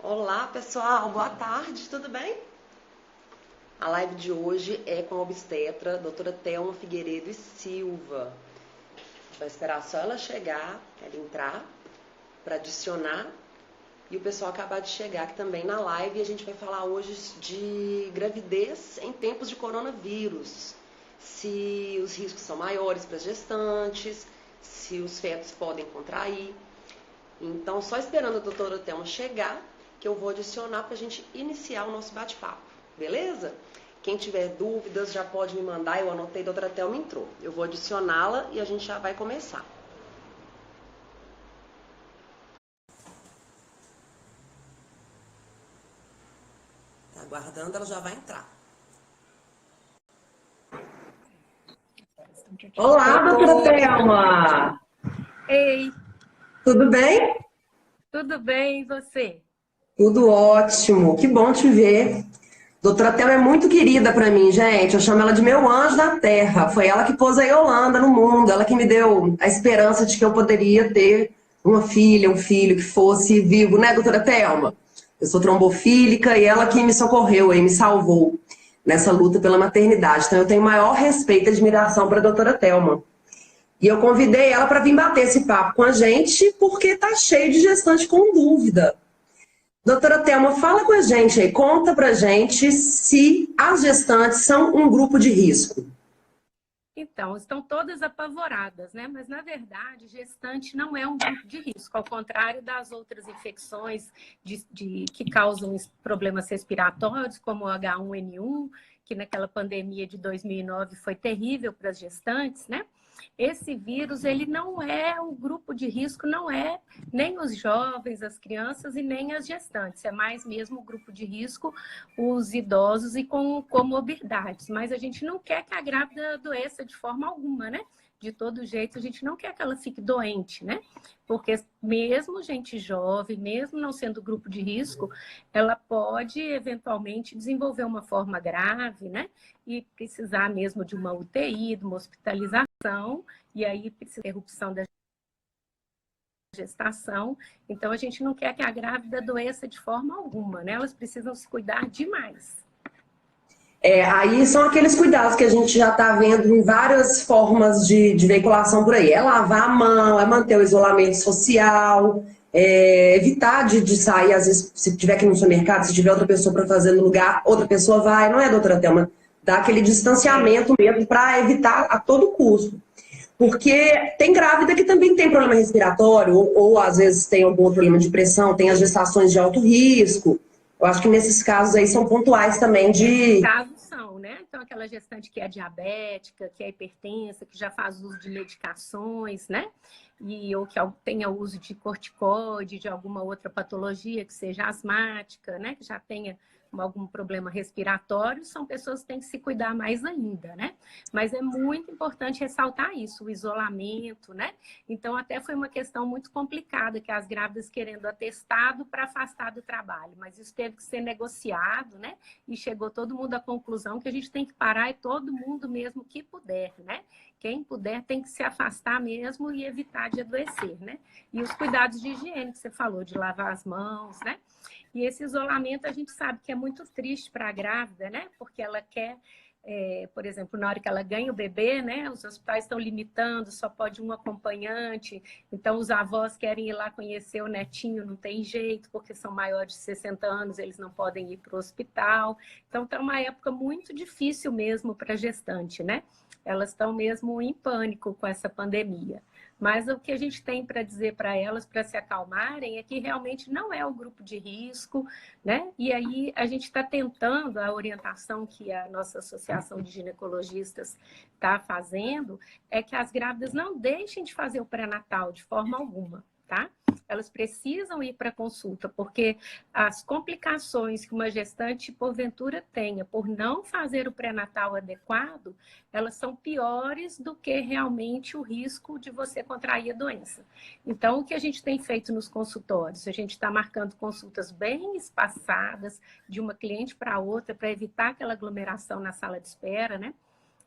Olá pessoal, boa tarde, tudo bem? A live de hoje é com a obstetra, doutora Thelma Figueiredo e Silva. A gente vai esperar só ela chegar, ela entrar, para adicionar e o pessoal acabar de chegar aqui também na live. E a gente vai falar hoje de gravidez em tempos de coronavírus. Se os riscos são maiores para as gestantes, se os fetos podem contrair. Então, só esperando a doutora Thelma chegar, que eu vou adicionar para a gente iniciar o nosso bate-papo, beleza? Quem tiver dúvidas já pode me mandar, eu anotei, a doutora Thelma entrou. Eu vou adicioná-la e a gente já vai começar. Tá aguardando, ela já vai entrar. Olá, doutora Thelma! Ei, Tudo bem? tudo bem, e você? Tudo ótimo, que bom te ver. Doutora Thelma é muito querida para mim, gente. Eu chamo ela de meu anjo da terra. Foi ela que pôs a Yolanda no mundo, ela que me deu a esperança de que eu poderia ter uma filha, um filho que fosse vivo, né, doutora Thelma? Eu sou trombofílica e ela que me socorreu e me salvou nessa luta pela maternidade. Então eu tenho maior respeito e admiração para a doutora Thelma. E eu convidei ela para vir bater esse papo com a gente, porque tá cheio de gestante com dúvida. Doutora Thelma, fala com a gente aí, conta pra gente se as gestantes são um grupo de risco. Então, estão todas apavoradas, né? Mas, na verdade, gestante não é um grupo de risco, ao contrário das outras infecções que causam problemas respiratórios, como o H1N1, que naquela pandemia de 2009 foi terrível para as gestantes, né? Esse vírus, ele não é o grupo de risco, não é nem os jovens, as crianças e nem as gestantes. É mais mesmo o grupo de risco, os idosos e com comorbidades. Mas a gente não quer que a grávida adoeça de forma alguma, né? De todo jeito, a gente não quer que ela fique doente, né? Porque mesmo gente jovem, mesmo não sendo grupo de risco, ela pode eventualmente desenvolver uma forma grave, né? E precisar mesmo de uma UTI, de uma hospitalização, e aí precisa de interrupção da gestação. Então, a gente não quer que a grávida adoeça de forma alguma, né? Elas precisam se cuidar demais. Aí são aqueles cuidados que a gente já está vendo em várias formas de veiculação por aí. É lavar a mão, é manter o isolamento social, evitar de sair, às vezes, se tiver que ir no supermercado, se tiver outra pessoa para fazer no lugar, outra pessoa vai, não é, doutora Thelma? Dá aquele distanciamento mesmo para evitar a todo custo. Porque tem grávida que também tem problema respiratório, ou às vezes tem algum outro problema de pressão, tem as gestações de alto risco. Eu acho que nesses casos aí são pontuais também de. Casos são, né? Então, aquela gestante que é diabética, que é hipertensa, que já faz uso de medicações, né? Ou que tenha uso de corticoide, de alguma outra patologia, que seja asmática, né? Que já tenha algum problema respiratório, são pessoas que têm que se cuidar mais ainda, né? Mas é muito importante ressaltar isso, o isolamento, né? Então, até foi uma questão muito complicada, que as grávidas querendo atestado para afastar do trabalho, mas isso teve que ser negociado, né? E chegou todo mundo à conclusão que a gente tem que parar, e todo mundo mesmo que puder, né? Quem puder tem que se afastar mesmo e evitar de adoecer, né? E os cuidados de higiene que você falou, de lavar as mãos, né? E esse isolamento a gente sabe que é muito triste para a grávida, né? Porque ela quer, por exemplo, na hora que ela ganha o bebê, né? Os hospitais estão limitando, só pode um acompanhante. Então, os avós querem ir lá conhecer o netinho, não tem jeito, porque são maiores de 60 anos, eles não podem ir para o hospital. Então, está uma época muito difícil mesmo para a gestante, né? Elas estão mesmo em pânico com essa pandemia. Mas o que a gente tem para dizer para elas, para se acalmarem, é que realmente não é o grupo de risco, né? E aí a gente está tentando, a orientação que a nossa Associação de Ginecologistas está fazendo, é que as grávidas não deixem de fazer o pré-natal de forma alguma, tá? Elas precisam ir para consulta, porque as complicações que uma gestante, porventura, tenha por não fazer o pré-natal adequado, elas são piores do que realmente o risco de você contrair a doença. Então, o que a gente tem feito nos consultórios? A gente está marcando consultas bem espaçadas, de uma cliente para outra, para evitar aquela aglomeração na sala de espera, né?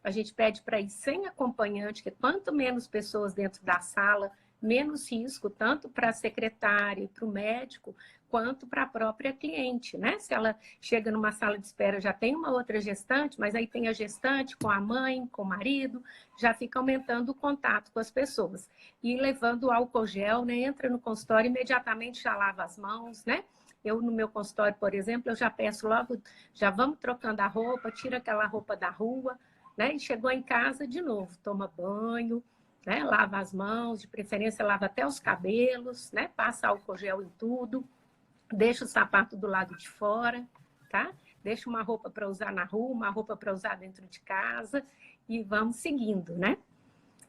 A gente pede para ir sem acompanhante, que quanto menos pessoas dentro da sala, menos risco, tanto para a secretária e para o médico, quanto para a própria cliente, né? Se ela chega numa sala de espera, já tem uma outra gestante, mas aí tem a gestante com a mãe, com o marido, já fica aumentando o contato com as pessoas. E levando o álcool gel, né? Entra no consultório, imediatamente já lava as mãos, né? Eu, no meu consultório, por exemplo, eu já peço logo, já vamos trocando a roupa, tira aquela roupa da rua, né? E chegou em casa de novo, toma banho, né? Lava as mãos, de preferência lava até os cabelos, né? Passa álcool gel em tudo. Deixa o sapato do lado de fora, tá? Deixa uma roupa para usar na rua, uma roupa para usar dentro de casa e vamos seguindo, né?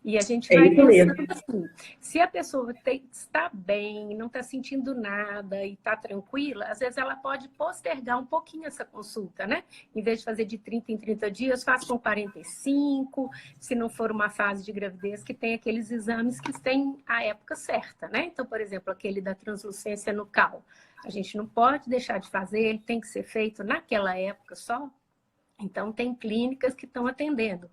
E a gente vai pensando assim, se a pessoa está bem, não está sentindo nada e está tranquila, às vezes ela pode postergar um pouquinho essa consulta, né? Em vez de fazer de 30 em 30 dias, faz com 45, se não for uma fase de gravidez, que tem aqueles exames que têm a época certa, né? Então, por exemplo, aquele da translucência nucal. A gente não pode deixar de fazer, ele tem que ser feito naquela época só. Então, tem clínicas que estão atendendo.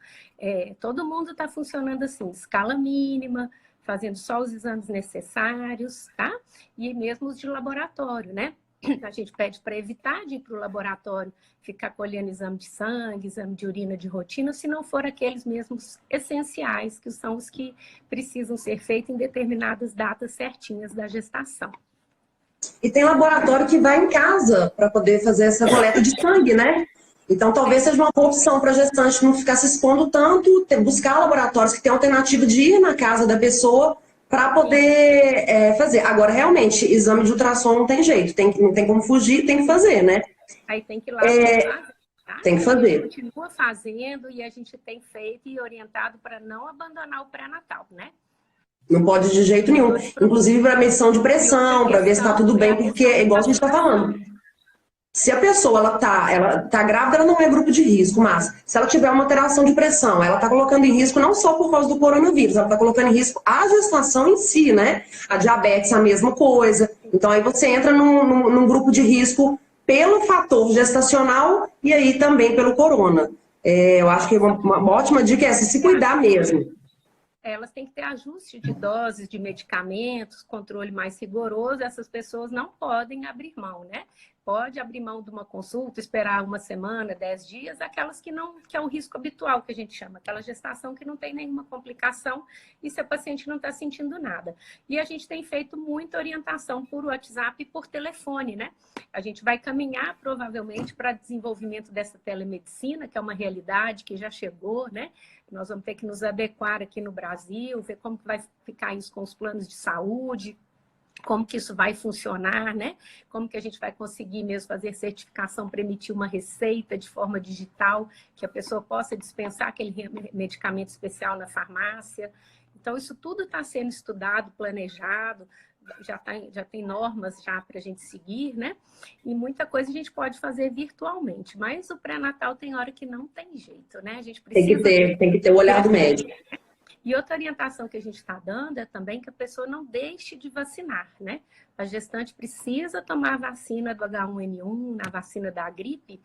Todo mundo está funcionando assim, escala mínima, fazendo só os exames necessários, tá? E mesmo os de laboratório, né? A gente pede para evitar de ir para o laboratório, ficar colhendo exame de sangue, exame de urina de rotina, se não for aqueles mesmos essenciais, que são os que precisam ser feitos em determinadas datas certinhas da gestação. E tem laboratório que vai em casa para poder fazer essa coleta de sangue, né? Então, talvez seja uma boa opção para a gestante não ficar se expondo tanto, buscar laboratórios que têm alternativa de ir na casa da pessoa para poder fazer. Agora, realmente, exame de ultrassom não tem jeito, não tem como fugir, tem que fazer, né? Aí tem que ir lá tá? Tem que fazer. A gente continua fazendo e a gente tem feito e orientado para não abandonar o pré-natal, né? Não pode de jeito nenhum. Inclusive para medição de pressão, para ver se está tudo bem, porque é igual a gente está falando. Se a pessoa ela tá grávida, ela não é grupo de risco, mas se ela tiver uma alteração de pressão, ela está colocando em risco não só por causa do coronavírus, ela está colocando em risco a gestação em si, né? A diabetes é a mesma coisa. Então aí você entra num grupo de risco pelo fator gestacional e aí também pelo corona. Eu acho que uma ótima dica é essa, se cuidar mesmo. Elas têm que ter ajuste de doses de medicamentos, controle mais rigoroso, essas pessoas não podem abrir mão, né? Pode abrir mão de uma consulta, esperar uma semana, 10 dias, aquelas que é um risco habitual que a gente chama, aquela gestação que não tem nenhuma complicação e se a paciente não está sentindo nada. E a gente tem feito muita orientação por WhatsApp e por telefone, né? A gente vai caminhar provavelmente para desenvolvimento dessa telemedicina, que é uma realidade que já chegou, né? Nós vamos ter que nos adequar aqui no Brasil, ver como que vai ficar isso com os planos de saúde, como que isso vai funcionar, né? Como que a gente vai conseguir mesmo fazer certificação para emitir uma receita de forma digital, que a pessoa possa dispensar aquele medicamento especial na farmácia. Então, isso tudo está sendo estudado, planejado, já tem normas já para a gente seguir, né? E muita coisa a gente pode fazer virtualmente, mas o pré-natal tem hora que não tem jeito, né? A gente precisa tem que ter o olhar do médico. E outra orientação que a gente está dando é também que a pessoa não deixe de vacinar, né? A gestante precisa tomar a vacina do H1N1, a vacina da gripe,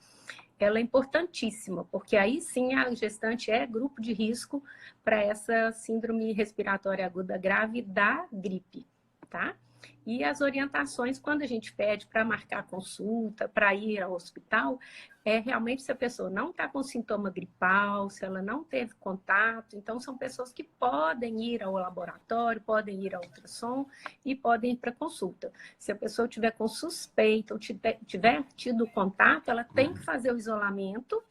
ela é importantíssima, porque aí sim a gestante é grupo de risco para essa síndrome respiratória aguda grave da gripe, tá? E as orientações, quando a gente pede para marcar consulta, para ir ao hospital, é realmente se a pessoa não está com sintoma gripal, se ela não teve contato. Então, são pessoas que podem ir ao laboratório, podem ir ao ultrassom e podem ir para consulta. Se a pessoa tiver com suspeita ou tiver tido contato, ela tem que fazer o isolamento,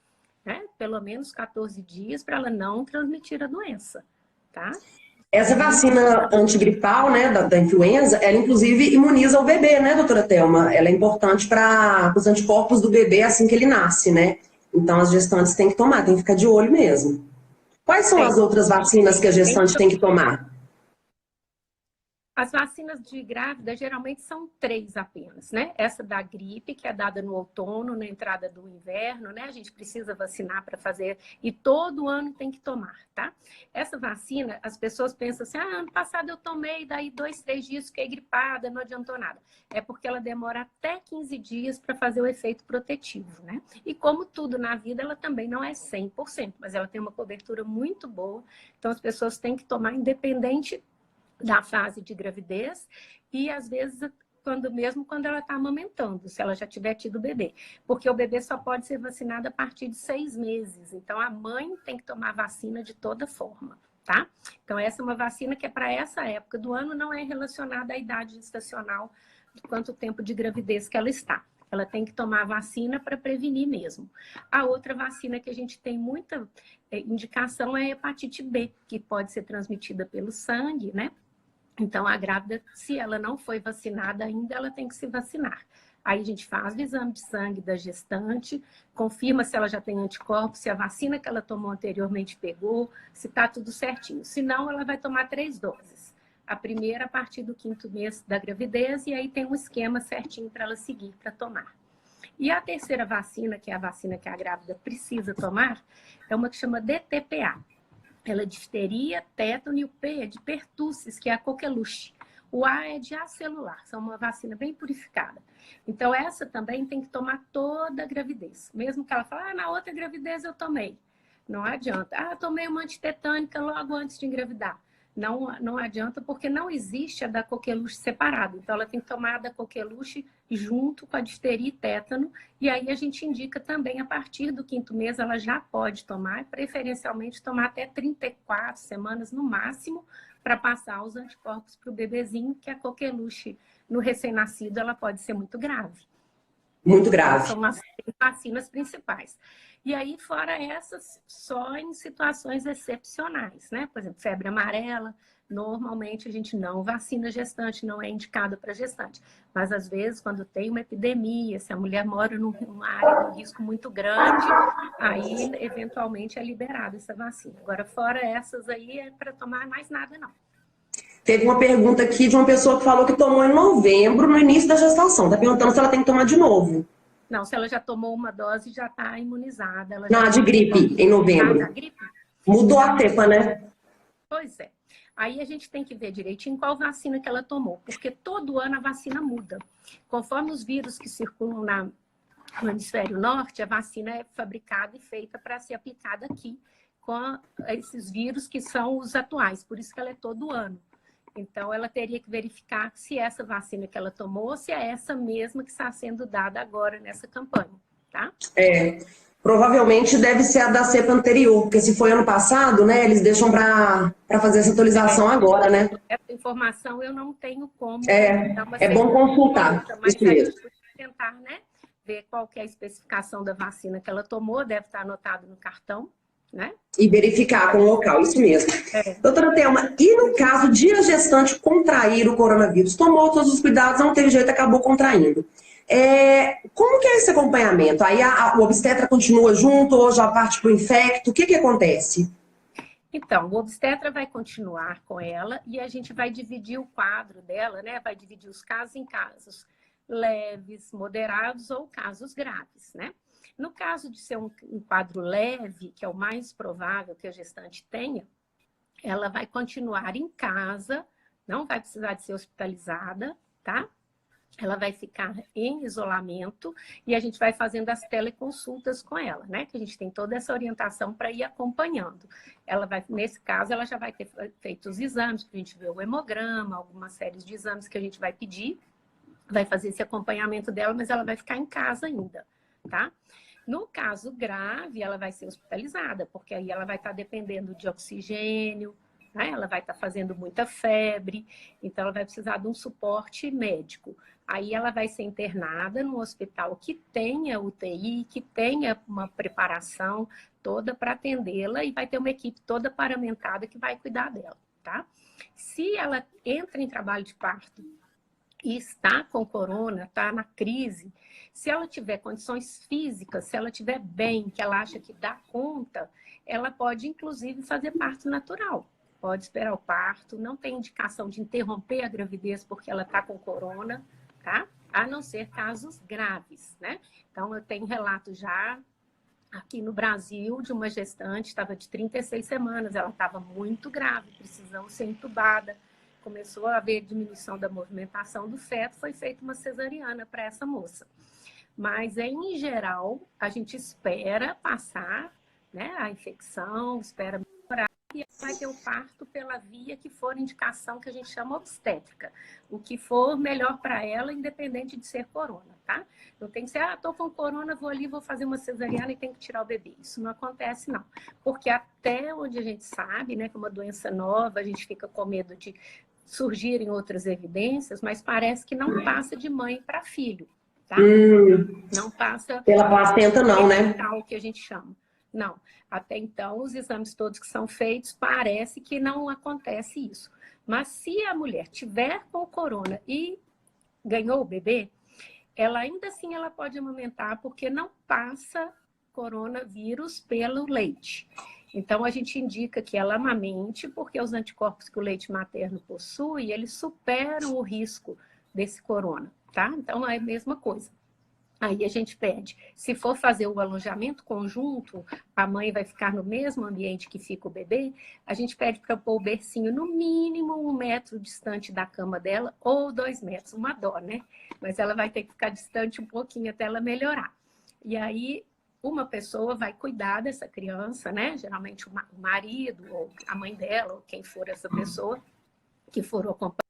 né? Pelo menos 14 dias, para ela não transmitir a doença, tá? Essa vacina antigripal, né, da influenza, ela inclusive imuniza o bebê, né, doutora Thelma? Ela é importante para os anticorpos do bebê assim que ele nasce, né? Então as gestantes têm que tomar, tem que ficar de olho mesmo. Quais são as outras vacinas que a gestante tem que tomar? As vacinas de grávida geralmente são 3 apenas, né? Essa da gripe, que é dada no outono, na entrada do inverno, né? A gente precisa vacinar para fazer e todo ano tem que tomar, tá? Essa vacina, as pessoas pensam assim, ano passado eu tomei, daí 2, 3 dias fiquei gripada, não adiantou nada. É porque ela demora até 15 dias para fazer o efeito protetivo, né? E como tudo na vida, ela também não é 100%, mas ela tem uma cobertura muito boa, então as pessoas têm que tomar independente da fase de gravidez e, às vezes, mesmo quando ela está amamentando, se ela já tiver tido bebê. Porque o bebê só pode ser vacinado a partir de 6 meses. Então, a mãe tem que tomar vacina de toda forma, tá? Então, essa é uma vacina que é para essa época do ano, não é relacionada à idade gestacional, de quanto tempo de gravidez que ela está. Ela tem que tomar vacina para prevenir mesmo. A outra vacina que a gente tem muita indicação é a hepatite B, que pode ser transmitida pelo sangue, né? Então, a grávida, se ela não foi vacinada ainda, ela tem que se vacinar. Aí a gente faz o exame de sangue da gestante, confirma se ela já tem anticorpos, se a vacina que ela tomou anteriormente pegou, se está tudo certinho. Se não, ela vai tomar 3 doses. A primeira a partir do 5º mês da gravidez, e aí tem um esquema certinho para ela seguir para tomar. E a terceira vacina, que é a vacina que a grávida precisa tomar, é uma que chama DTPA. Ela é difteria, tétano, e o P é de pertussis, que é a coqueluche. O A é de acelular, são uma vacina bem purificada. Então, essa também tem que tomar toda a gravidez. Mesmo que ela fale, na outra gravidez eu tomei. Não adianta. Tomei uma antitetânica logo antes de engravidar. Não adianta, porque não existe a da coqueluche separada. Então, ela tem que tomar a da coqueluche junto com a difteria e tétano. E aí, a gente indica também, a partir do 5º mês, ela já pode tomar, preferencialmente tomar até 34 semanas no máximo, para passar os anticorpos para o bebezinho, que a coqueluche, no recém-nascido, ela pode ser muito grave. Muito grave. São as vacinas principais. E aí, fora essas, só em situações excepcionais, né? Por exemplo, febre amarela, normalmente a gente não vacina gestante, não é indicado para gestante. Mas, às vezes, quando tem uma epidemia, se a mulher mora numa área de risco muito grande, aí, eventualmente, é liberada essa vacina. Agora, fora essas aí, é para tomar mais nada, não. Teve uma pergunta aqui de uma pessoa que falou que tomou em novembro, no início da gestação. Está perguntando se ela tem que tomar de novo. Não, se ela já tomou uma dose, já está imunizada. Ela Não, de gripe, em novembro. Da gripe? Mudou a cepa, né? Pois é. Aí a gente tem que ver direitinho qual vacina que ela tomou, porque todo ano a vacina muda. Conforme os vírus que circulam no hemisfério norte, a vacina é fabricada e feita para ser aplicada aqui com esses vírus que são os atuais, por isso que ela é todo ano. Então, ela teria que verificar se essa vacina que ela tomou, se é essa mesma que está sendo dada agora nessa campanha, tá? Provavelmente deve ser a da cepa anterior, porque se foi ano passado, né, eles deixam para fazer essa atualização agora, né? Essa informação eu não tenho como dar uma É bom consultar, mas isso mesmo. a gente pode tentar, né, ver qual que é a especificação da vacina que ela tomou, deve estar anotado no cartão, né? E verificar com o local, isso mesmo. Doutora Thelma, e no caso de a gestante contrair o coronavírus? Tomou todos os cuidados, não teve jeito, acabou contraindo. Como que é esse acompanhamento? Aí o obstetra continua junto ou já parte para o infecto? O que acontece? Então, o obstetra vai continuar com ela e a gente vai dividir o quadro dela, né? Vai dividir os casos em casos leves, moderados ou casos graves, né? No caso de ser um quadro leve, que é o mais provável que a gestante tenha, ela vai continuar em casa, não vai precisar de ser hospitalizada, tá? Ela vai ficar em isolamento e a gente vai fazendo as teleconsultas com ela, né? Que a gente tem toda essa orientação para ir acompanhando. Ela vai, nesse caso, ela já vai ter feito os exames, para a gente ver o hemograma, algumas séries de exames que a gente vai pedir, vai fazer esse acompanhamento dela, mas ela vai ficar em casa ainda, tá? No caso grave, ela vai ser hospitalizada, porque aí ela vai estar dependendo de oxigênio, né? Ela vai estar fazendo muita febre, então ela vai precisar de um suporte médico. Aí ela vai ser internada num hospital que tenha UTI, que tenha uma preparação toda para atendê-la e vai ter uma equipe toda paramentada que vai cuidar dela, tá? Se ela entra em trabalho de parto e está com corona, está na crise, se ela tiver condições físicas, se ela estiver bem, que ela acha que dá conta, ela pode, inclusive, fazer parto natural. Pode esperar o parto, não tem indicação de interromper a gravidez porque ela está com corona, tá? A não ser casos graves, né? Então, eu tenho relato já aqui no Brasil de uma gestante, estava de 36 semanas, ela estava muito grave, precisou ser entubada. Começou a haver diminuição da movimentação do feto, foi feita uma cesariana para essa moça. Mas, em geral, a gente espera passar, né, a infecção, espera melhorar e vai ter o parto pela via que for indicação que a gente chama obstétrica. O que for melhor para ela, independente de ser corona, tá? Não tem que ser, tô com corona, vou ali, vou fazer uma cesariana e tenho que tirar o bebê. Isso não acontece, não. Porque até onde a gente sabe, né, que é uma doença nova, a gente fica com medo de surgirem outras evidências, mas parece que não passa de mãe para filho, tá? Não passa... Pela placenta não, né? O que a gente chama. Não. Até então, os exames todos que são feitos, parece que não acontece isso. Mas se a mulher tiver com corona e ganhou o bebê, ela ainda assim ela pode amamentar, porque não passa coronavírus pelo leite. Então, a gente indica que ela amamente, porque os anticorpos que o leite materno possui, eles superam o risco desse corona, tá? Então, é a mesma coisa. Aí a gente pede, se for fazer o alojamento conjunto, a mãe vai ficar no mesmo ambiente que fica o bebê, a gente pede para pôr o bercinho no mínimo 1 metro distante da cama dela, ou 2 metros, uma dó, né? Mas ela vai ter que ficar distante um pouquinho até ela melhorar. E aí, uma pessoa vai cuidar dessa criança, né? Geralmente o marido, ou a mãe dela, ou quem for essa pessoa, que for o acompanhante.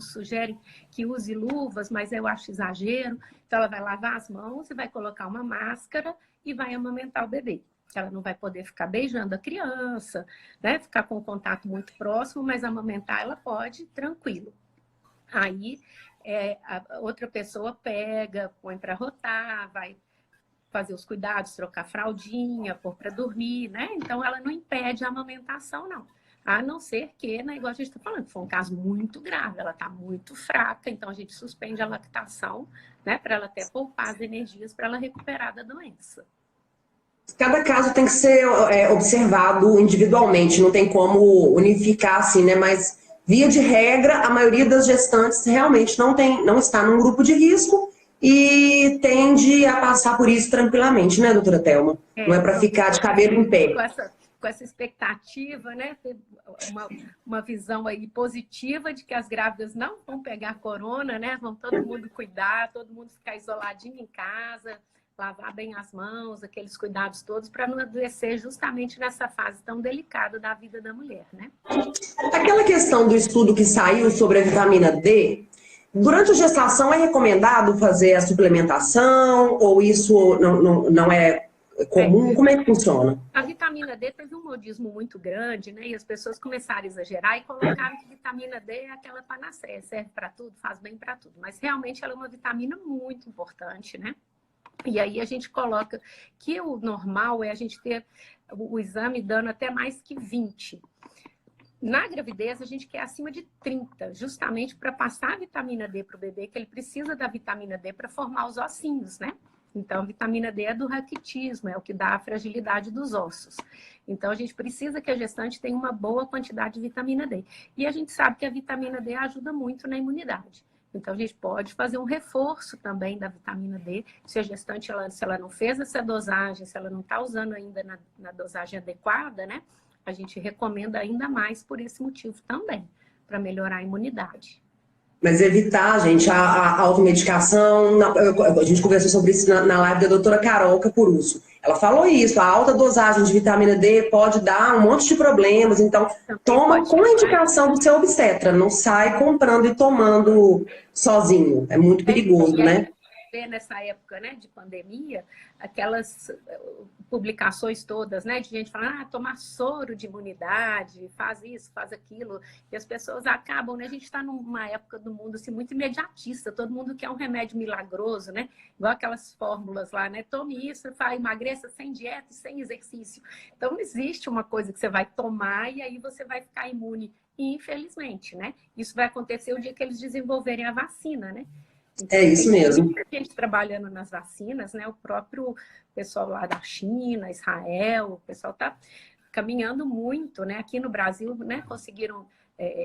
Sugerem que use luvas, mas eu acho exagero. Então, ela vai lavar as mãos e vai colocar uma máscara e vai amamentar o bebê. Ela não vai poder ficar beijando a criança, né? Ficar com contato muito próximo, mas amamentar ela pode, tranquilo. Aí, a outra pessoa pega, põe para rotar, vai fazer os cuidados, trocar fraldinha, pôr para dormir, né? Então, ela não impede a amamentação, não. A não ser que, né, igual a gente está falando, foi um caso muito grave, ela está muito fraca, então a gente suspende a lactação, né, para ela até poupar as energias para ela recuperar da doença. Cada caso tem que ser observado individualmente, não tem como unificar assim, né? Mas, via de regra, a maioria das gestantes realmente não está num grupo de risco e tende a passar por isso tranquilamente, né, doutora Thelma? Não é para ficar de cabelo em pé. Com essa expectativa, né? Ter uma visão aí positiva de que as grávidas não vão pegar corona, né? Vão todo mundo cuidar, todo mundo ficar isoladinho em casa, lavar bem as mãos, aqueles cuidados todos, para não adoecer justamente nessa fase tão delicada da vida da mulher, né? Aquela questão do estudo que saiu sobre a vitamina D, durante a gestação é recomendado fazer a suplementação ou isso não é comum? Como é que funciona? A vitamina D teve um modismo muito grande, né? E as pessoas começaram a exagerar e colocaram que vitamina D é aquela panaceia, serve para tudo, faz bem para tudo. Mas realmente ela é uma vitamina muito importante, né? E aí a gente coloca que o normal é a gente ter o exame dando até mais que 20. Na gravidez, a gente quer acima de 30, justamente para passar a vitamina D para o bebê, que ele precisa da vitamina D para formar os ossinhos, né? Então, a vitamina D é do raquitismo, é o que dá a fragilidade dos ossos. Então, a gente precisa que a gestante tenha uma boa quantidade de vitamina D. E a gente sabe que a vitamina D ajuda muito na imunidade. Então, a gente pode fazer um reforço também da vitamina D. Se a gestante, se ela não fez essa dosagem, se ela não está usando ainda na dosagem adequada, né? A gente recomenda ainda mais por esse motivo também, para melhorar a imunidade. Mas evitar, gente, a automedicação. A gente conversou sobre isso na live da doutora Carol Capuruso. Ela falou isso, a alta dosagem de vitamina D pode dar um monte de problemas, então toma com a indicação do seu obstetra, não sai comprando e tomando sozinho, é muito perigoso, né? Nessa época, né, de pandemia, aquelas publicações todas, né, de gente falando, tomar soro de imunidade, faz isso, faz aquilo, e as pessoas acabam, né, a gente está numa época do mundo assim, muito imediatista, todo mundo quer um remédio milagroso, né, igual aquelas fórmulas lá, né, tome isso, emagreça sem dieta e sem exercício. Então, não existe uma coisa que você vai tomar e aí você vai ficar imune, e, infelizmente, né, isso vai acontecer o dia que eles desenvolverem a vacina, né. Então, é isso mesmo. Tem muita gente trabalhando nas vacinas, né? O próprio pessoal lá da China, Israel, o pessoal está caminhando muito, né? Aqui no Brasil, né? Conseguiram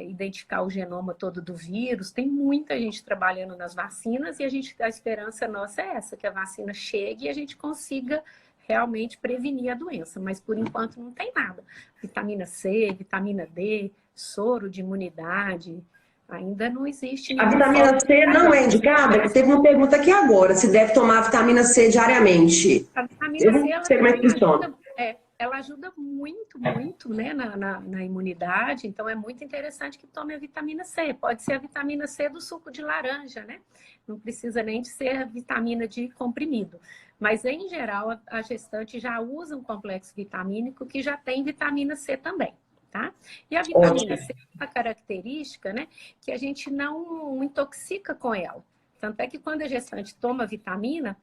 identificar o genoma todo do vírus. Tem muita gente trabalhando nas vacinas e a esperança nossa é essa, que a vacina chegue e a gente consiga realmente prevenir a doença, mas por enquanto não tem nada. Vitamina C, vitamina D, soro de imunidade, ainda não existe A nenhuma vitamina forma C não é indicada? Teve uma pergunta aqui agora, se deve tomar vitamina C diariamente. A vitamina Eu C, não ela sei como é que também funciona. ajuda, ela ajuda muito, muito, né, na imunidade. Então, é muito interessante que tome a vitamina C. Pode ser a vitamina C do suco de laranja, né? Não precisa nem de ser a vitamina de comprimido. Mas, em geral, a gestante já usa um complexo vitamínico que já tem vitamina C também, tá? E a vitamina Ótimo. C tem uma característica, né, que a gente não intoxica com ela. Tanto é que quando a gestante toma vitamina,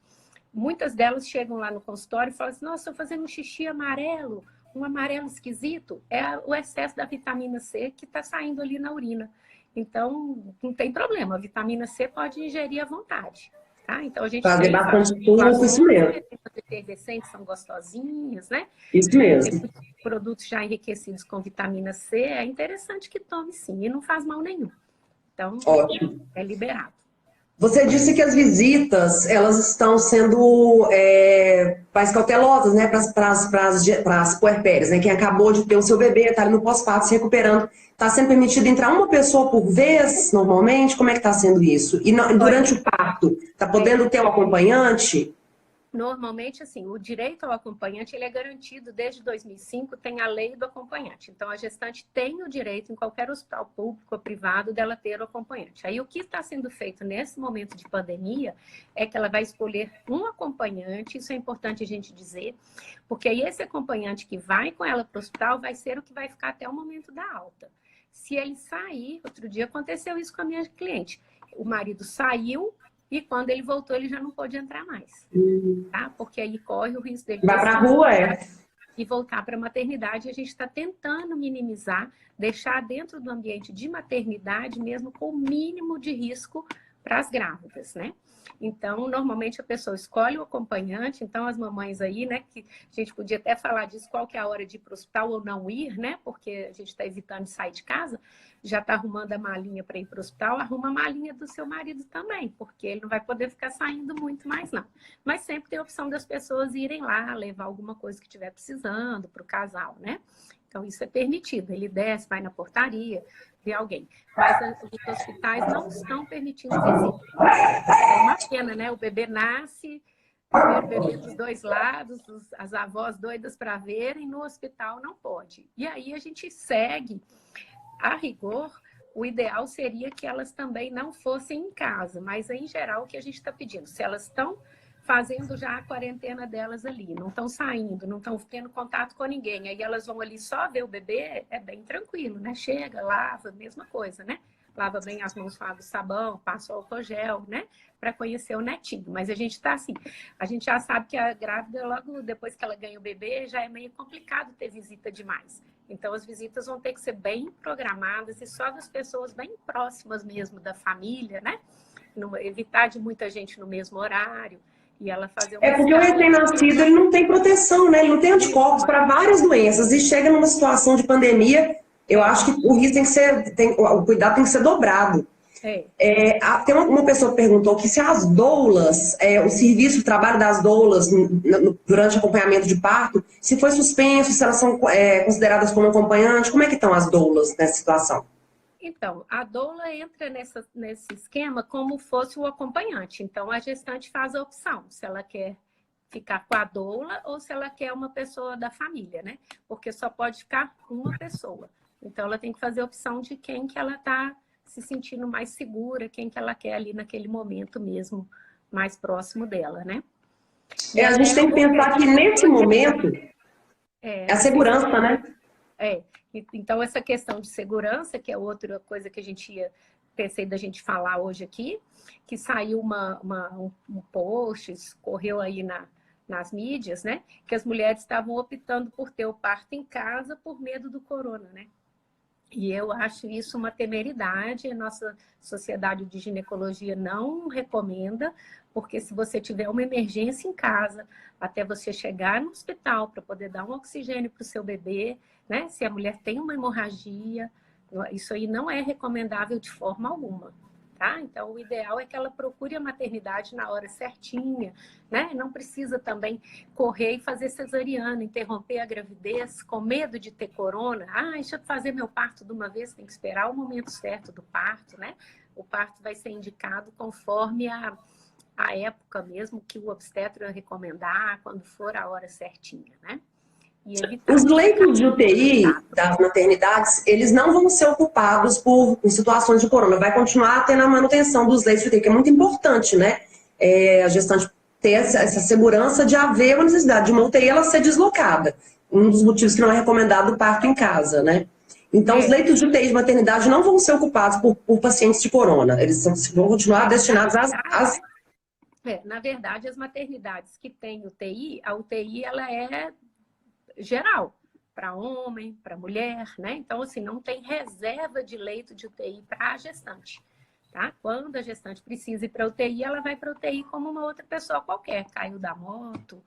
muitas delas chegam lá no consultório e falam assim, nossa, estou fazendo um xixi amarelo, um amarelo esquisito. É o excesso da vitamina C que está saindo ali na urina. Então, não tem problema, a vitamina C pode ingerir à vontade. Tá? Então, a gente Fazer tem bastante suco, isso formulações, mesmo. né? Tem as efervescentes, são gostosinhas, né? Isso Tem mesmo. muitos produtos já enriquecidos com vitamina C, é interessante que tome sim, e não faz mal nenhum. Então, Ótimo. é liberado. Você disse que as visitas, elas estão sendo mais cautelosas, né, para as puerpérias, né? Quem acabou de ter o seu bebê, está ali no pós-parto, se recuperando. Está sendo permitido entrar uma pessoa por vez, normalmente? Como é que está sendo isso? E durante Olha, o parto, está podendo ter um acompanhante? normalmente, assim, o direito ao acompanhante ele é garantido desde 2005, tem a lei do acompanhante. Então, a gestante tem o direito, em qualquer hospital público ou privado, dela ter o acompanhante. Aí, o que está sendo feito nesse momento de pandemia é que ela vai escolher um acompanhante, isso é importante a gente dizer, porque aí esse acompanhante que vai com ela para o hospital vai ser o que vai ficar até o momento da alta. Se ele sair, outro dia aconteceu isso com a minha cliente, o marido saiu, e quando ele voltou, ele já não pôde entrar mais. Tá? Porque aí corre o risco dele Vai ter para a sido rua, é. e voltar para a maternidade. A gente está tentando minimizar, deixar dentro do ambiente de maternidade mesmo com o mínimo de risco para as grávidas, né? Então, normalmente a pessoa escolhe o acompanhante, então as mamães aí, né, que a gente podia até falar disso, qual que é a hora de ir para o hospital ou não ir, né, porque a gente está evitando sair de casa, já está arrumando a malinha para ir para o hospital, arruma a malinha do seu marido também, porque ele não vai poder ficar saindo muito mais não. Mas sempre tem a opção das pessoas irem lá, levar alguma coisa que estiver precisando para o casal, né? Então, isso é permitido. Ele desce, vai na portaria, vê alguém. Mas os hospitais não estão permitindo visita. É uma pena, né? O bebê nasce, primeiro bebê dos dois lados, as avós doidas para verem, no hospital não pode. E aí a gente segue, a rigor, o ideal seria que elas também não fossem em casa, mas em geral o que a gente está pedindo, se elas estão fazendo já a quarentena delas ali, não estão saindo, não estão tendo contato com ninguém, aí elas vão ali só ver o bebê, é bem tranquilo, né? Chega, lava, mesma coisa, né? Lava bem as mãos com água e sabão, passa o álcool gel, né? Para conhecer o netinho. Mas a gente está assim, a gente já sabe que a grávida, logo depois que ela ganha o bebê, já é meio complicado ter visita demais. Então, as visitas vão ter que ser bem programadas e só das pessoas bem próximas mesmo da família, né? Evitar de muita gente no mesmo horário e ela fazer uma Porque o escala. recém-nascido ele não tem proteção, né? Ele não tem anticorpos para várias doenças. E chega numa situação de pandemia, eu acho que o risco tem que ser, o cuidado tem que ser dobrado. Tem uma pessoa que perguntou que se as doulas, o serviço, o trabalho das doulas durante o acompanhamento de parto, se foi suspenso, se elas são consideradas como acompanhante, como é que estão as doulas nessa situação? Então, a doula entra nesse esquema como fosse o acompanhante. Então, a gestante faz a opção, se ela quer ficar com a doula ou se ela quer uma pessoa da família, né? Porque só pode ficar uma pessoa. Então, ela tem que fazer a opção de quem que ela está se sentindo mais segura, quem que ela quer ali naquele momento mesmo, mais próximo dela, né? A gente tem que pensar que nesse momento, é a segurança, né? Então, essa questão de segurança, que é outra coisa que pensei da gente falar hoje aqui, que saiu um post, correu aí nas mídias, né? Que as mulheres estavam optando por ter o parto em casa por medo do corona, né? E eu acho isso uma temeridade, a nossa sociedade de ginecologia não recomenda, porque se você tiver uma emergência em casa, até você chegar no hospital para poder dar um oxigênio para o seu bebê, né? Se a mulher tem uma hemorragia, isso aí não é recomendável de forma alguma, tá? Então, o ideal é que ela procure a maternidade na hora certinha, né? Não precisa também correr e fazer cesariana, interromper a gravidez com medo de ter corona. Ah, deixa eu fazer meu parto de uma vez, tem que esperar o momento certo do parto, né? O parto vai ser indicado conforme a época mesmo que o obstetra recomendar, quando for a hora certinha, né? E evitar Os leitos de UTI contato. das maternidades, eles não vão ser ocupados por situações de corona. Vai continuar tendo a manutenção dos leitos de UTI, que é muito importante, né? A gestante ter essa segurança de haver uma necessidade de uma UTI ela ser deslocada. Um dos motivos que não é recomendado o parto em casa, né? Então, os leitos de UTI de maternidade não vão ser ocupados por pacientes de corona. Eles vão continuar destinados às... Na verdade, as maternidades que têm UTI, a UTI ela é geral, para homem, para mulher, né? Então, assim, não tem reserva de leito de UTI para a gestante, tá? Quando a gestante precisa ir para UTI, ela vai para UTI como uma outra pessoa qualquer. Caiu da moto,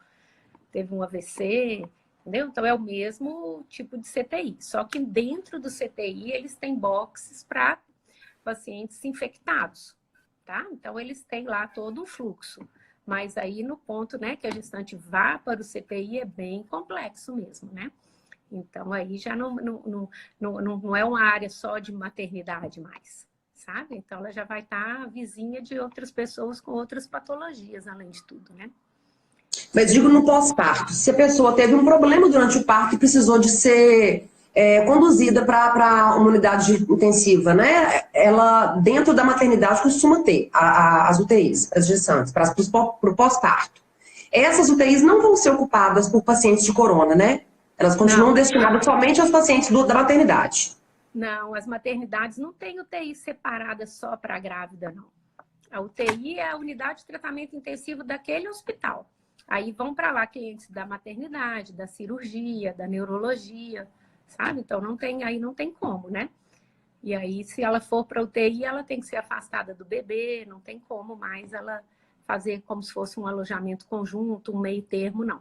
teve um AVC, entendeu? Então, é o mesmo tipo de CTI. Só que dentro do CTI, eles têm boxes para pacientes infectados, tá? Então, eles têm lá todo um fluxo. Mas aí, no ponto, né, que a gestante vá para o CTI, é bem complexo mesmo, né? Então, aí já não é uma área só de maternidade mais, sabe? Então, ela já vai estar vizinha de outras pessoas com outras patologias, além de tudo, né? Mas digo no pós-parto. Se a pessoa teve um problema durante o parto e precisou de ser conduzida para uma unidade intensiva, né? Ela, dentro da maternidade, costuma ter as UTIs, as gestantes, para o pós-parto. Essas UTIs não vão ser ocupadas por pacientes de corona, né? Elas continuam destinadas somente aos pacientes da maternidade. Não, as maternidades não têm UTI separada só para a grávida, não. A UTI é a unidade de tratamento intensivo daquele hospital. Aí vão para lá clientes da maternidade, da cirurgia, da neurologia, sabe? Então aí não tem como, né? E aí, se ela for para UTI, ela tem que ser afastada do bebê, não tem como mais ela fazer como se fosse um alojamento conjunto, um meio termo, não.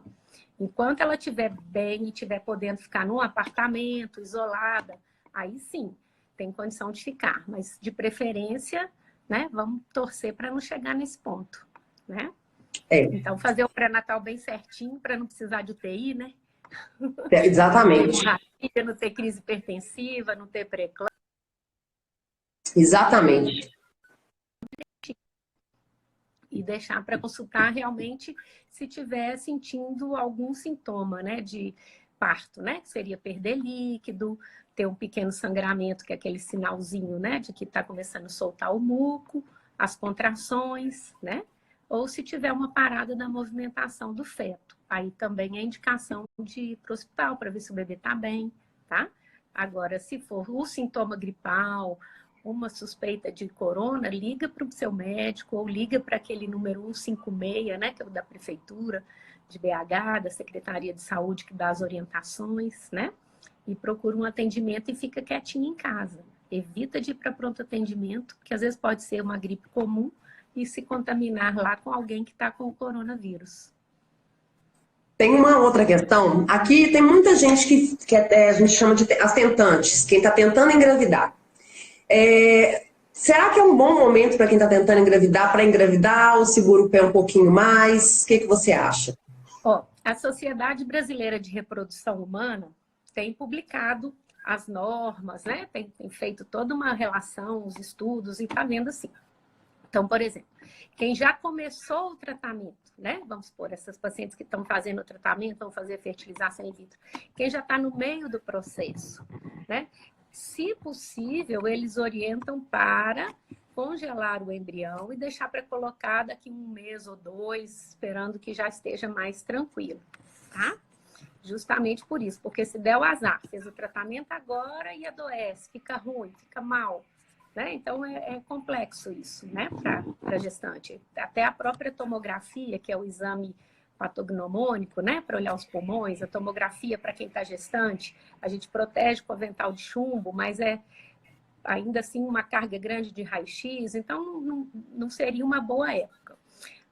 Enquanto ela estiver bem e estiver podendo ficar num apartamento, isolada, aí sim, tem condição de ficar. Mas, de preferência, né, vamos torcer para não chegar nesse ponto, né? Então, fazer o pré-natal bem certinho para não precisar de UTI, né? Exatamente. Não ter crise hipertensiva, não ter pré-eclâmpsia. Exatamente. E deixar para consultar realmente se tiver sentindo algum sintoma, né, de parto, né? Que seria perder líquido, ter um pequeno sangramento, que é aquele sinalzinho, né, de que está começando a soltar o muco, as contrações, né? Ou se tiver uma parada da movimentação do feto. Aí também é indicação de ir para o hospital para ver se o bebê está bem, tá? Agora, se for o sintoma gripal, uma suspeita de corona, liga para o seu médico ou liga para aquele número 156, né, que é o da prefeitura de BH, da Secretaria de Saúde, que dá as orientações, né? E procura um atendimento e fica quietinho em casa. Evita de ir para pronto atendimento, que às vezes pode ser uma gripe comum e se contaminar lá com alguém que está com o coronavírus. Tem uma outra questão. Aqui tem muita gente que a gente chama de as tentantes, quem está tentando engravidar. Será que é um bom momento para quem está tentando engravidar para engravidar ou segura o pé um pouquinho mais? O que você acha? A Sociedade Brasileira de Reprodução Humana tem publicado as normas, né? Tem feito toda uma relação, os estudos e está vendo assim. Então, por exemplo, quem já começou o tratamento, né? Vamos supor, essas pacientes que estão fazendo o tratamento, vão fazer fertilização in vitro. Quem já está no meio do processo, né? Se possível, eles orientam para congelar o embrião e deixar para colocar daqui 1 mês ou 2, esperando que já esteja mais tranquilo, tá? Justamente por isso, porque se der o azar, fez o tratamento agora e adoece, fica ruim, fica mal, né? Então é complexo isso, né, para gestante. Até a própria tomografia, que é o exame patognomônico, né, para olhar os pulmões, a tomografia para quem está gestante, a gente protege com avental de chumbo, mas é ainda assim uma carga grande de raio-x, então não seria uma boa época.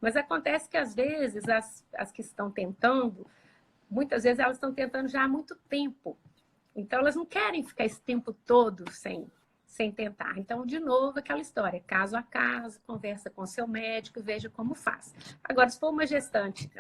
Mas acontece que às vezes as que estão tentando, muitas vezes elas estão tentando já há muito tempo. Então elas não querem ficar esse tempo todo sem sem tentar. Então, de novo, aquela história, caso a caso, conversa com seu médico e veja como faz. Agora, se for uma gestante,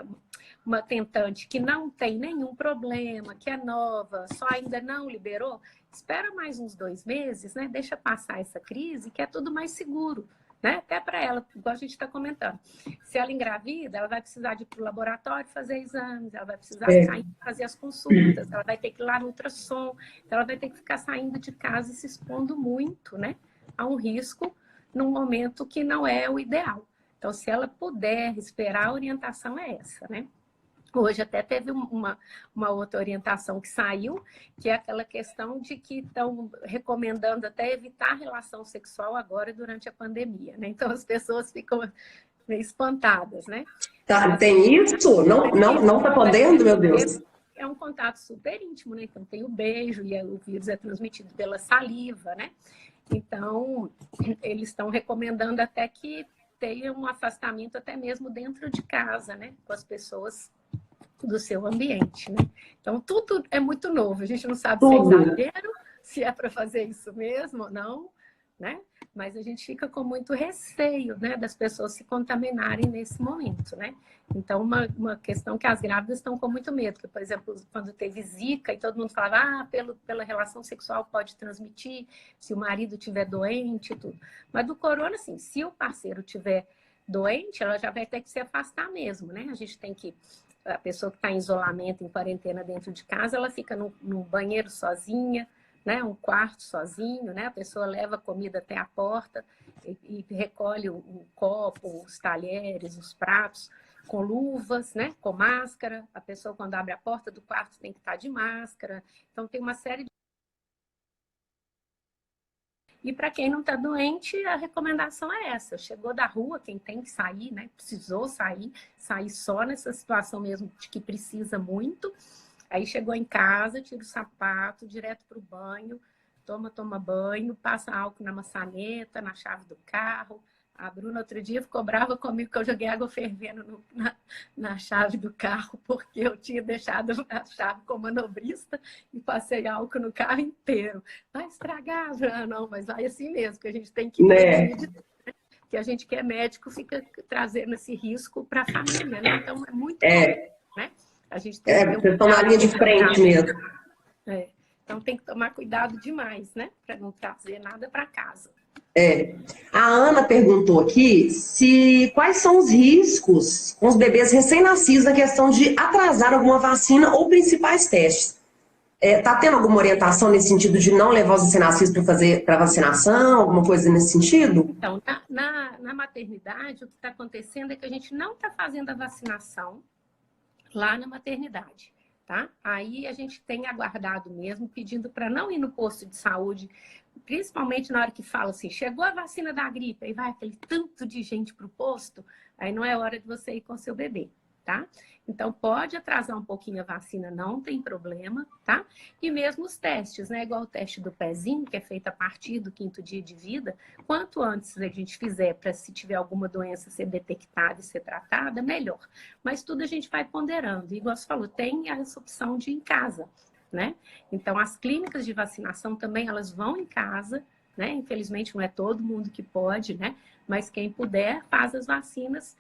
uma tentante que não tem nenhum problema, que é nova, só ainda não liberou, espera mais uns 2 meses, né? Deixa passar essa crise, que é tudo mais seguro, né? Até para ela, igual a gente está comentando. Se ela engravida, ela vai precisar de ir para o laboratório fazer exames, ela vai precisar sair fazer as consultas, ela vai ter que ir lá no ultrassom, então ela vai ter que ficar saindo de casa e se expondo muito, né? A um risco num momento que não é o ideal. Então, se ela puder esperar, a orientação é essa, né? Hoje até teve uma outra orientação que saiu, que é aquela questão de que estão recomendando até evitar relação sexual agora durante a pandemia, né? Então as pessoas ficam meio espantadas, né? Tá, tem isso? Não tá podendo, meu Deus. É um contato super íntimo, né? Então tem o beijo e o vírus é transmitido pela saliva, né? Então eles estão recomendando até que tenha um afastamento até mesmo dentro de casa, né? Com as pessoas do seu ambiente, né? Então, tudo é muito novo. A gente não sabe se é exagero, se é para fazer isso mesmo ou não, né? Mas a gente fica com muito receio, né? Das pessoas se contaminarem nesse momento, né? Então, uma questão que as grávidas estão com muito medo. Que, por exemplo, quando teve Zika e todo mundo falava, pela relação sexual pode transmitir, se o marido estiver doente e tudo. Mas do corona, assim, se o parceiro estiver doente, ela já vai ter que se afastar mesmo, né? A gente tem que... A pessoa que está em isolamento, em quarentena dentro de casa, ela fica no banheiro sozinha, né? Um quarto sozinho, né? A pessoa leva a comida até a porta e recolhe o copo, os talheres, os pratos, com luvas, né? Com máscara. A pessoa, quando abre a porta do quarto, tem que estar de máscara. Então, tem uma série de... E para quem não está doente, a recomendação é essa. Chegou da rua, quem tem que sair, né? Precisou sair só nessa situação mesmo de que precisa muito. Aí chegou em casa, tira o sapato, direto para o banho, toma banho, passa álcool na maçaneta, na chave do carro. A Bruna outro dia ficou brava comigo que eu joguei água fervendo na chave do carro, porque eu tinha deixado a chave com manobrista e passei álcool no carro inteiro. Vai estragar, Bruna? Não, mas vai assim mesmo, que a gente tem que prevenir, que a gente que é médico fica trazendo esse risco para a família, né? Então é muito bom, né? A gente tem que vocês estão na linha de frente mesmo. Então tem que tomar cuidado demais, né? Para não trazer nada para casa. A Ana perguntou aqui quais são os riscos com os bebês recém-nascidos na questão de atrasar alguma vacina ou principais testes. Tá tendo alguma orientação nesse sentido de não levar os recém-nascidos para vacinação, alguma coisa nesse sentido? Então, na maternidade, o que está acontecendo é que a gente não está fazendo a vacinação lá na maternidade, tá? Aí a gente tem aguardado mesmo, pedindo para não ir no posto de saúde, principalmente na hora que fala assim, chegou a vacina da gripe, aí vai aquele tanto de gente para o posto, aí não é hora de você ir com seu bebê, tá? Então, pode atrasar um pouquinho a vacina, não tem problema, tá? E mesmo os testes, né? Igual o teste do pezinho, que é feito a partir do 5º dia de vida, quanto antes a gente fizer para se tiver alguma doença ser detectada e ser tratada, melhor. Mas tudo a gente vai ponderando. E, igual você falou, tem essa opção de ir em casa, né? Então, as clínicas de vacinação também, elas vão em casa, né? Infelizmente, não é todo mundo que pode, né? Mas quem puder, faz as vacinas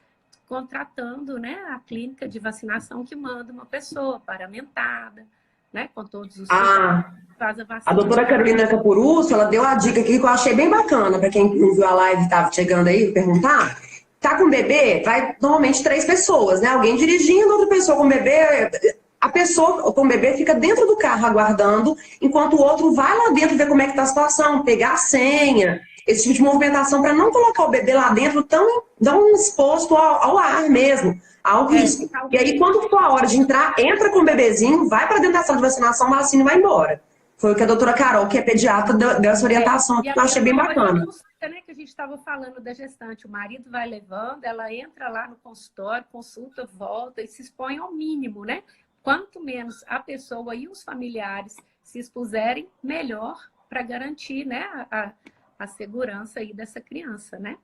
contratando, né, a clínica de vacinação que manda uma pessoa paramentada, né, com todos os cuidados, faz a vacina. A doutora Carolina Caporusso, ela deu a dica aqui que eu achei bem bacana, para quem não viu a live e estava chegando aí, perguntar. Tá com bebê, vai normalmente 3 pessoas, né? Alguém dirigindo, outra pessoa com bebê. A pessoa com o bebê fica dentro do carro aguardando, enquanto o outro vai lá dentro ver como é que tá a situação, pegar a senha, esse tipo de movimentação para não colocar o bebê lá dentro tão exposto ao ar mesmo, ao risco. E aí, quando for a hora de entrar, entra com o bebezinho, vai para dentro da sala de vacinação, vacina e vai embora. Foi o que a doutora Carol, que é pediatra, deu essa orientação, que eu achei bem bacana. Né, que a gente estava falando da gestante, o marido vai levando, ela entra lá no consultório, consulta, volta e se expõe ao mínimo, né? Quanto menos a pessoa e os familiares se expuserem, melhor para garantir, né, a segurança aí dessa criança, né?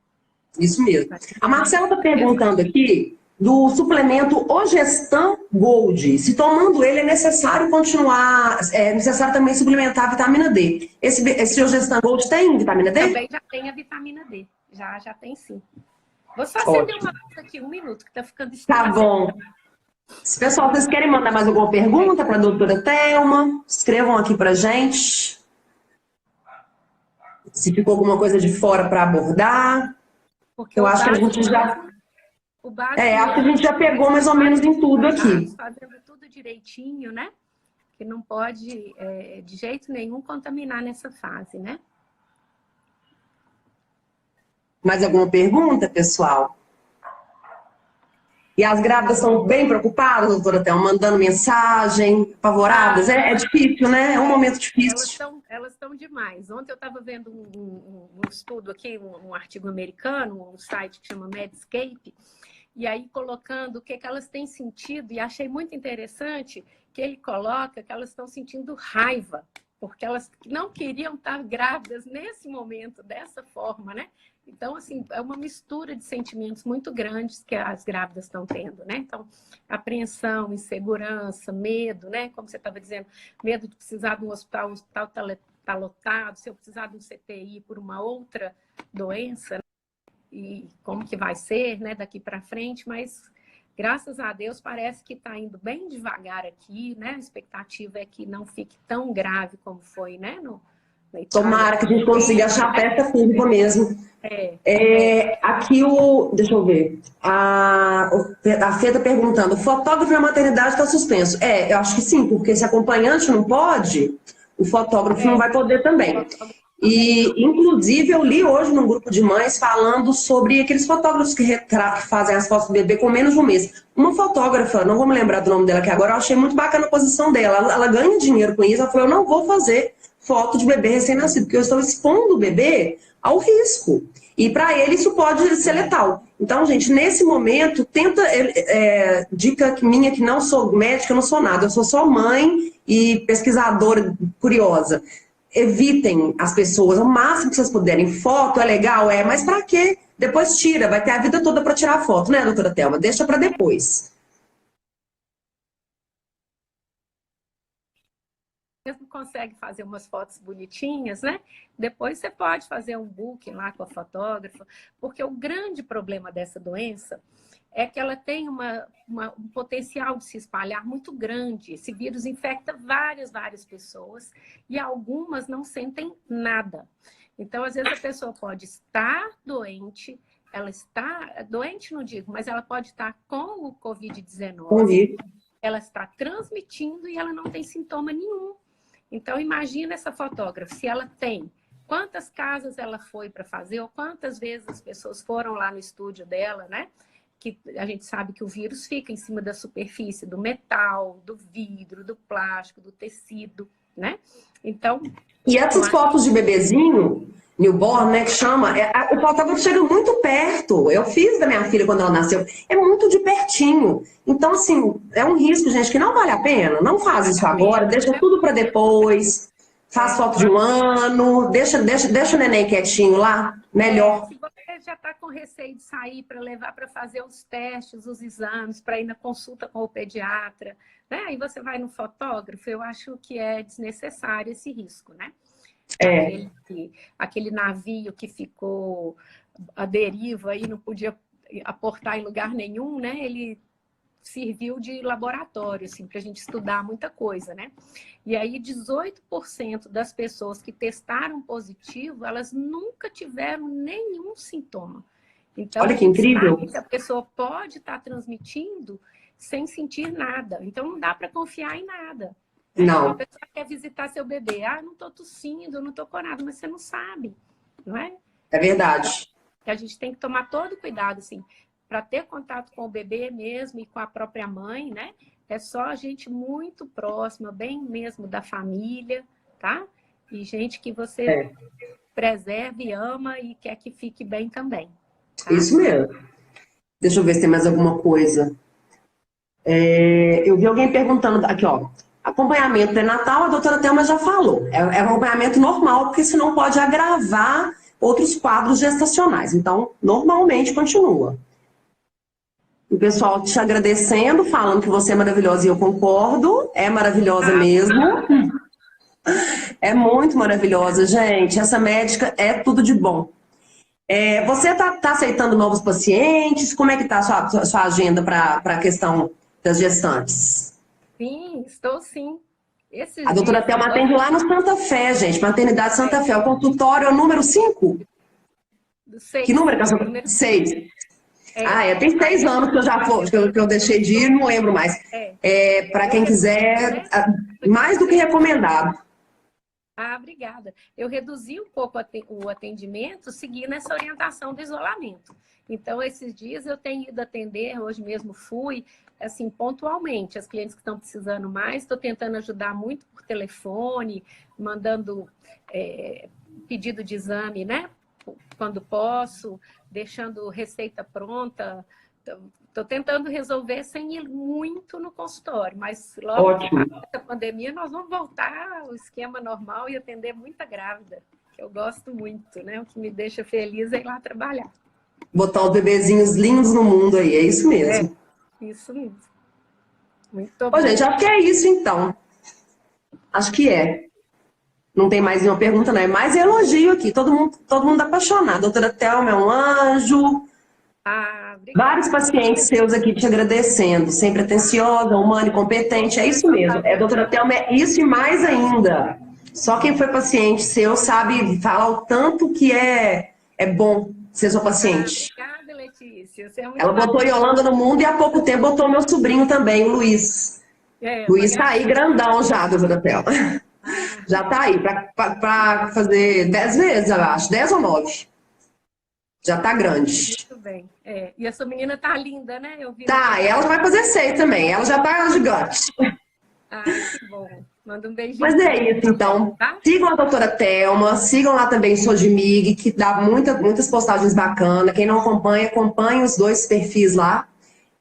Isso mesmo. A Marcela está perguntando aqui do suplemento Ogestan Gold. Se tomando ele, é necessário continuar, é necessário também suplementar a vitamina D. Esse Ogestan Gold tem vitamina D? Também já tem a vitamina D. Já tem sim. Vou só acender uma luz aqui, 1 minuto, que tá ficando estranho. Tá bom. Pessoal, vocês querem mandar mais alguma pergunta para a doutora Thelma? Escrevam aqui pra gente. Se ficou alguma coisa de fora para abordar. Porque eu acho que a gente já... O básico acho que a gente já pegou mais ou menos em tudo aqui. Fazendo tudo direitinho, né? Que não pode, de jeito nenhum, contaminar nessa fase, né? Mais alguma pergunta, pessoal? E as grávidas estão bem preocupadas, doutora Thelma, mandando mensagem, apavoradas? É difícil, né? É um momento difícil. Elas estão demais. Ontem eu estava vendo um estudo aqui, um artigo americano, um site que chama Medscape, e aí colocando o que elas têm sentido, e achei muito interessante que ele coloca que elas estão sentindo raiva, porque elas não queriam estar grávidas nesse momento, dessa forma, né? Então, assim, é uma mistura de sentimentos muito grandes que as grávidas estão tendo, né? Então, apreensão, insegurança, medo, né? Como você estava dizendo, medo de precisar de um hospital, o hospital está lotado, se eu precisar de um CTI por uma outra doença, né? E como que vai ser, né, daqui para frente, mas graças a Deus parece que está indo bem devagar aqui, né? A expectativa é que não fique tão grave como foi, né? Tomara que a gente consiga achar a peça curva mesmo. Aqui deixa eu ver. A Fê está perguntando: o fotógrafo na maternidade está suspenso? Eu acho que sim, porque se acompanhante não pode, o fotógrafo não vai poder também. E, inclusive, eu li hoje num grupo de mães falando sobre aqueles fotógrafos que fazem as fotos do bebê com menos de um mês. Uma fotógrafa, não vou me lembrar do nome dela aqui agora, eu achei muito bacana a posição dela. Ela ganha dinheiro com isso, ela falou: eu não vou fazer foto de bebê recém-nascido, porque eu estou expondo o bebê ao risco. E para ele isso pode ser letal. Então, gente, nesse momento, dica minha, que não sou médica, eu não sou nada, eu sou só mãe e pesquisadora curiosa. Evitem as pessoas o máximo que vocês puderem. Foto é legal, mas para quê? Depois tira, vai ter a vida toda para tirar foto, né, doutora Thelma? Deixa para depois. Mesmo consegue fazer umas fotos bonitinhas, né? Depois você pode fazer um booking lá com a fotógrafa, porque o grande problema dessa doença é que ela tem um potencial de se espalhar muito grande. Esse vírus infecta várias pessoas e algumas não sentem nada. Então, às vezes, a pessoa pode estar doente, ela está doente, não digo, mas ela pode estar com o Covid-19, ela está transmitindo e ela não tem sintoma nenhum. Então, imagina essa fotógrafa, se ela tem, quantas casas ela foi para fazer, ou quantas vezes as pessoas foram lá no estúdio dela, né? Que a gente sabe que o vírus fica em cima da superfície do metal, do vidro, do plástico, do tecido, né? Então... E essas fotos de bebezinho, newborn, né, que chama, o fotógrafo chega muito perto. Eu fiz da minha filha quando ela nasceu. É muito de pertinho. Então, assim, é um risco, gente, que não vale a pena. Não faz isso agora, deixa tudo para depois. Faz foto de 1 ano, deixa o neném quietinho lá, melhor. Se você já está com receio de sair para levar para fazer os testes, os exames, para ir na consulta com o pediatra, né? Aí você vai no fotógrafo, eu acho que é desnecessário esse risco, né? Aquele navio que ficou à deriva e não podia aportar em lugar nenhum, né? Ele serviu de laboratório, assim, para a gente estudar muita coisa, né? E aí 18% das pessoas que testaram positivo, elas nunca tiveram nenhum sintoma. Então, olha que incrível! A pessoa pode estar transmitindo sem sentir nada. Então, não dá para confiar em nada. Não. Uma pessoa quer visitar seu bebê. Não estou tossindo, não estou com nada, mas você não sabe, não é? É verdade. A gente tem que tomar todo cuidado, assim, para ter contato com o bebê mesmo e com a própria mãe, né? É só gente muito próxima, bem mesmo da família, tá? E gente que você preserve, ama e quer que fique bem também. Tá? Isso mesmo. Deixa eu ver se tem mais alguma coisa. Eu vi alguém perguntando aqui, ó. Acompanhamento pré-natal, a doutora Thelma já falou. É um acompanhamento normal, porque senão pode agravar outros quadros gestacionais. Então, normalmente continua. O pessoal te agradecendo, falando que você é maravilhosa e eu concordo. É maravilhosa mesmo. É muito maravilhosa, gente. Essa médica é tudo de bom. Você está aceitando novos pacientes? Como é que está a sua agenda para a questão das gestantes? Sim, estou sim. Esses A doutora dias Thelma agora- atende lá no Santa Fé, gente. Maternidade Santa Fé. O consultório é o número 5? Seis. Que número que é o seu? Número 6. É. Tem 6 anos que eu já que eu deixei de ir, não lembro mais. Para quem quiser, mais do que recomendado. Obrigada. Eu reduzi um pouco o atendimento seguindo essa orientação do isolamento. Então, esses dias eu tenho ido atender, hoje mesmo fui, assim, pontualmente, as clientes que estão precisando mais, estou tentando ajudar muito por telefone, mandando pedido de exame, né? Quando posso, deixando receita pronta. Estou tentando resolver sem ir muito no consultório, mas logo que acabar essa pandemia nós vamos voltar ao esquema normal e atender muita grávida, que eu gosto muito, né? O que me deixa feliz é ir lá trabalhar. Botar os bebezinhos lindos no mundo aí, é isso mesmo. Isso mesmo. Muito bom. Gente, acho que é isso então. Acho que é. Não tem mais nenhuma pergunta, não. É mais elogio aqui. Todo mundo apaixonado. A doutora Thelma é um anjo. Vários pacientes seus aqui te agradecendo. Sempre atenciosa, humana e competente. É isso mesmo. A doutora Thelma é isso e mais ainda. Só quem foi paciente seu sabe falar o tanto que é bom ser sua paciente. Obrigada, Letícia. Você é muito Ela botou Yolanda no mundo e há pouco tempo botou meu sobrinho também, o Luiz. Luiz tá aí grandão já, doutora Thelma. Já tá aí para fazer 10 vezes, eu acho. 10 ou 9. Já tá grande. Muito bem. E a sua menina tá linda, né? Eu vi Ela vai fazer 6 também. Ela já tá gigante. Que bom. Manda um beijinho. Mas é isso, então. Tá? Sigam a doutora Thelma, sigam lá também Sojimig, que dá muitas postagens bacanas. Quem não acompanha, acompanhe os 2 perfis lá.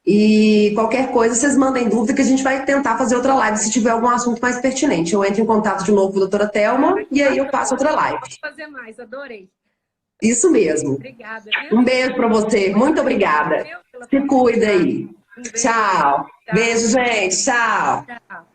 E qualquer coisa, vocês mandem dúvida que a gente vai tentar fazer outra live se tiver algum assunto mais pertinente. Eu entro em contato de novo com a doutora Thelma e aí eu faço outra live. Vou fazer mais, adorei. Isso mesmo. Obrigada. Um beijo para você. Muito obrigada. Se cuida aí. Tchau. Beijo, gente. Tchau. Tchau.